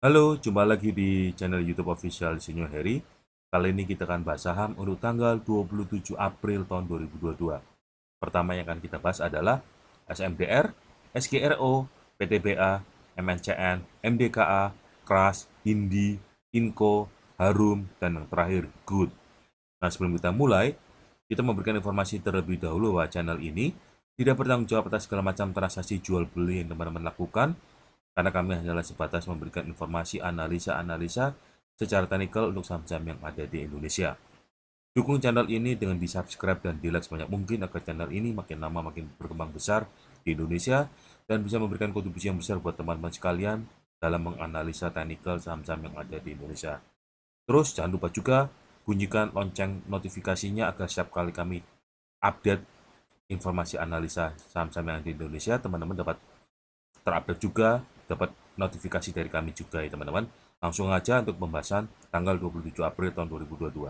Halo, jumpa lagi di channel YouTube official Sinyo Heri. Kali ini kita akan bahas saham untuk tanggal 27 April tahun 2022. Pertama yang akan kita bahas adalah SMDR, SGRO, PTBA, MNCN, MDKA, KRAS, Indi, Inco, Harum, dan yang terakhir Good. Nah, sebelum kita mulai, kita memberikan informasi terlebih dahulu bahwa channel ini tidak bertanggung jawab atas segala macam transaksi jual beli yang teman-teman lakukan, karena kami hanyalah sebatas memberikan informasi analisa-analisa secara teknikal untuk saham-saham yang ada di Indonesia. Dukung channel ini dengan di-subscribe dan di-like sebanyak mungkin agar channel ini makin lama makin berkembang besar di Indonesia dan bisa memberikan kontribusi yang besar buat teman-teman sekalian dalam menganalisa teknikal saham-saham yang ada di Indonesia. Terus jangan lupa juga bunyikan lonceng notifikasinya agar setiap kali kami update informasi analisa saham-saham yang ada di Indonesia, teman-teman dapat terupdate juga, dapat notifikasi dari kami juga ya teman-teman. Langsung aja untuk pembahasan tanggal 27 April tahun 2022.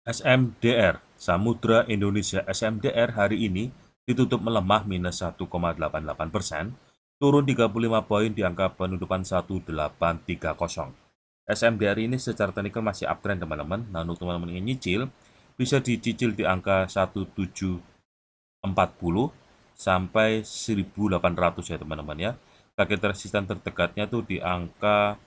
SMDR, Samudra Indonesia SMDR hari ini ditutup melemah minus 1,88%, turun 35 poin di angka penutupan 1830. SMDR ini secara teknikal masih uptrend teman-teman. Nah, untuk teman-teman ingin nyicil, bisa dicicil di angka 1740 sampai 1800 ya teman-teman ya. Target resisten terdekatnya tuh di angka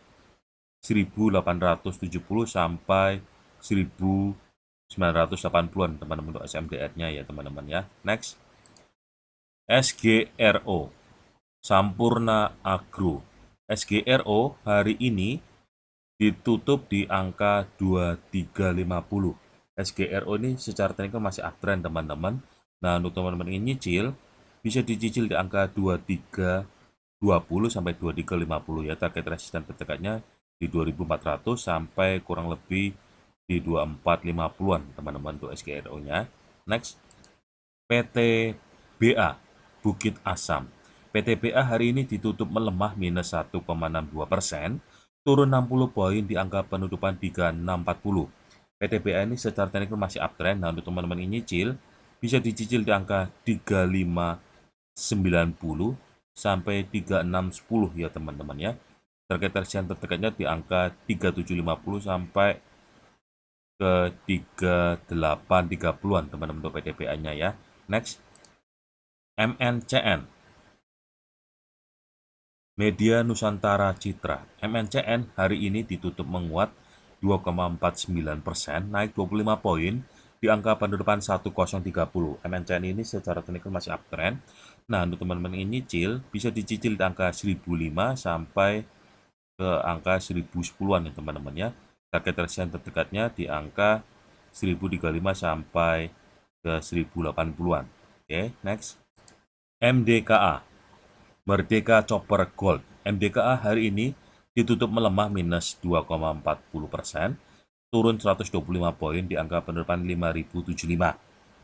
1870 sampai 1980-an teman-teman untuk SMDR-nya ya teman-teman ya. Next, SGRO, Sampurna Agro. SGRO hari ini ditutup di angka 2350. SGRO ini secara teknikal masih uptrend teman-teman. Nah, untuk teman-teman ingin nyicil, bisa dicicil di angka 2320 sampai 2350 ya. Target resisten terdekatnya di 2400 sampai kurang lebih di 2450-an teman-teman untuk SGRO-nya. Next, PTBA Bukit Asam. PTBA hari ini ditutup melemah minus 1,62%, turun 60 poin di angka penutupan 3640. PTBA ini secara teknikal masih uptrend. Nah, untuk teman-teman ini nyicil, bisa dicicil di angka 3590 sampai 3610 ya teman-teman ya. Target resisten terdekatnya di angka 3750 sampai ke 3830-an teman-teman untuk PTBA-nya ya. Next, MNCN, Media Nusantara Citra. MNCN hari ini ditutup menguat 2,49%, naik 25 poin di angka penutupan 1030. MNCN ini secara teknikal masih uptrend. Nah, untuk teman-teman ingin nyicil, bisa dicicil di angka 1005 sampai ke angka 1010-an ya teman-teman ya. Target resisten terdekatnya di angka 1035 sampai ke 1080-an. Oke, next. MDKA, Merdeka Copper Gold. MDKA hari ini ditutup melemah minus 2,40%, turun 125 poin di angka penutupan 5075.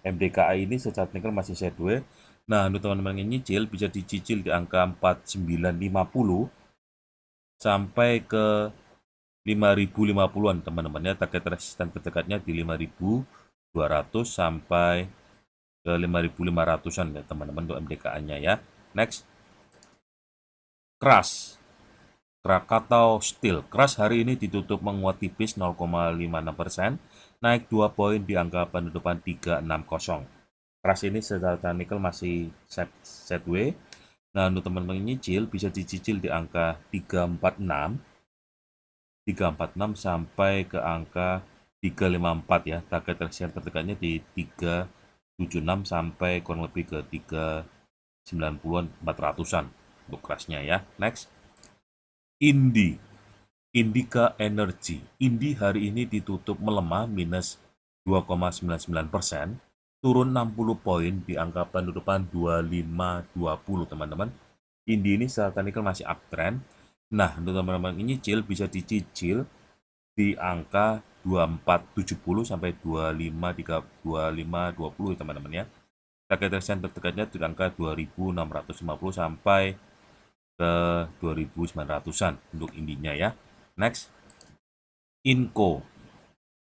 MDKA ini secara teknikal masih sideways. Nah, untuk teman-teman yang nyicil, bisa dicicil di angka 4950 sampai ke 5050-an teman-teman ya. Target resisten terdekatnya di 5200 sampai ke 5500-an ya teman-teman untuk MDKA-nya ya. Next, KRAS, Krakatau Steel. KRAS hari ini ditutup menguat tipis 0,56%, naik 2 poin di angka penutupan 360. KRAS ini secara teknikal masih sideways. Nah, untuk teman-teman nyicil, bisa dicicil di angka 346 sampai ke angka 354 ya. Target resisten terdekatnya di 376 sampai kurang lebih ke 390-an 400-an untuk kerasnya ya. Next, Indi, Indika Energy. Indi hari ini ditutup melemah minus 2,99%, turun 60 poin di angka penutupan 2520 teman-teman. Indi ini secara teknikal masih uptrend. Nah, untuk teman-teman ini nyicil, bisa dicicil di angka 2470 sampai 2520 teman-teman ya. Target resisten terdekatnya di angka 2650 sampai ke 2900-an untuk indinya ya. Next, Inco,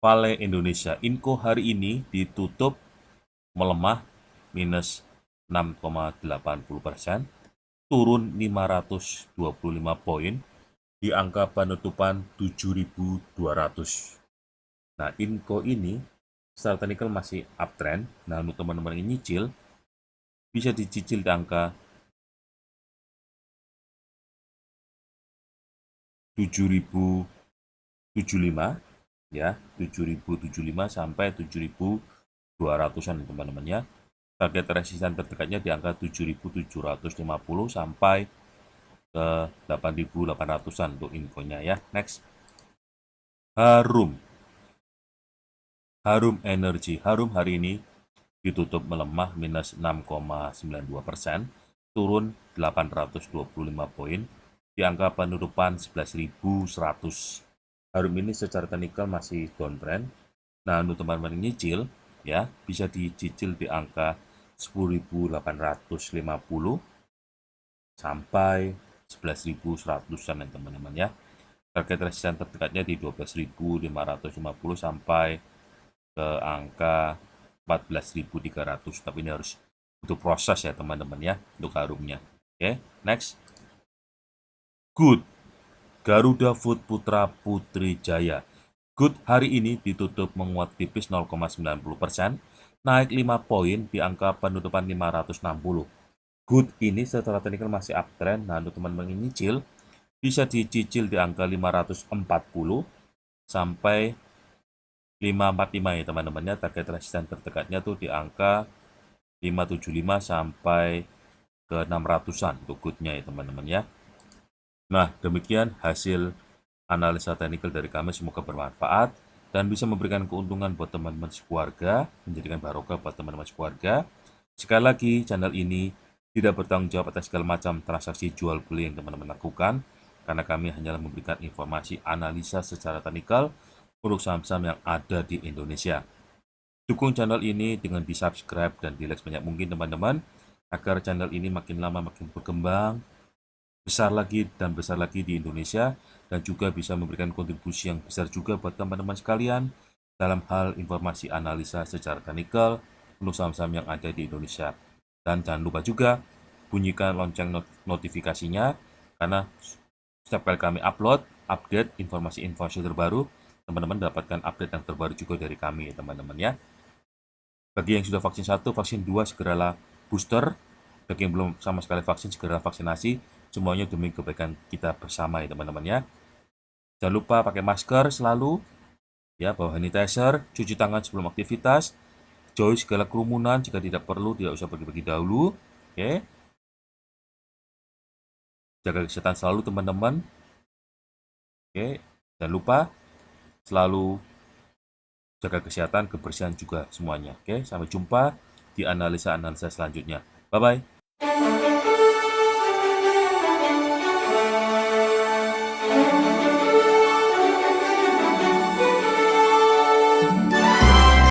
Vale Indonesia. Inco hari ini ditutup melemah minus 6,80%, turun 525 poin di angka penutupan 7.200. Nah, info ini secara teknikal masih uptrend. Nah, untuk teman-teman yang nyicil, bisa dicicil di angka 7.075 ya, 7.075 sampai 7.200-an teman-teman ya. Target resisten terdekatnya di angka 7.750 sampai ke 8.800-an untuk infonya ya. Next. Harum Energy. Harum hari ini ditutup melemah minus 6,92%, turun 825 poin di angka penutupan 11.100. Harum ini secara teknikal masih downtrend. Nah, untuk teman-teman yang nyicil ya, bisa dicicil di angka 10.850 sampai 11.100-an ya teman-teman ya. Target resisten terdekatnya di 12.550 sampai ke angka 14.300. Tapi ini harus butuh proses ya teman-teman ya untuk harumnya. Oke, next. Good. Garuda Food Putra Putri Jaya. Good hari ini ditutup menguat tipis 0,90%, naik 5 poin di angka penutupan 560. Good ini secara teknikal masih uptrend. Nah, untuk teman-teman yang nyicil, bisa dicicil di angka 540 sampai 545 ya teman-teman ya. Target resisten terdekatnya tuh di angka 575 sampai ke 600-an untuk goodnya ya teman-teman ya. Nah, demikian hasil analisa teknikal dari kami, semoga bermanfaat dan bisa memberikan keuntungan buat teman-teman sekeluarga, menjadikan barokah buat teman-teman sekeluarga. Sekali lagi, channel ini tidak bertanggung jawab atas segala macam transaksi jual beli yang teman-teman lakukan, karena kami hanyalah memberikan informasi analisa secara teknikal untuk saham-saham yang ada di Indonesia. Dukung channel ini dengan di-subscribe dan di-like sebanyak mungkin teman-teman, agar channel ini makin lama makin berkembang, besar lagi dan besar lagi di Indonesia, dan juga bisa memberikan kontribusi yang besar juga buat teman-teman sekalian dalam hal informasi analisa secara teknikal untuk saham-saham yang ada di Indonesia. Dan jangan lupa juga bunyikan lonceng notifikasinya, karena setiap kali kami upload, update informasi-informasi terbaru, teman-teman dapatkan update yang terbaru juga dari kami teman-teman ya. Bagi yang sudah vaksin 1, vaksin 2 segeralah booster. Bagi yang belum sama sekali vaksin, segera vaksinasi. Semuanya demi kebaikan kita bersama ya teman-teman ya. Jangan lupa pakai masker selalu, ya, bawa sanitizer, cuci tangan sebelum aktivitas, jauhi segala kerumunan jika tidak perlu, tidak usah pergi-pergi dahulu. Oke. Jaga kesehatan selalu teman-teman. Oke. Jangan lupa selalu jaga kesehatan, kebersihan juga semuanya. Oke, sampai jumpa di analisa-analisa selanjutnya. Bye-bye.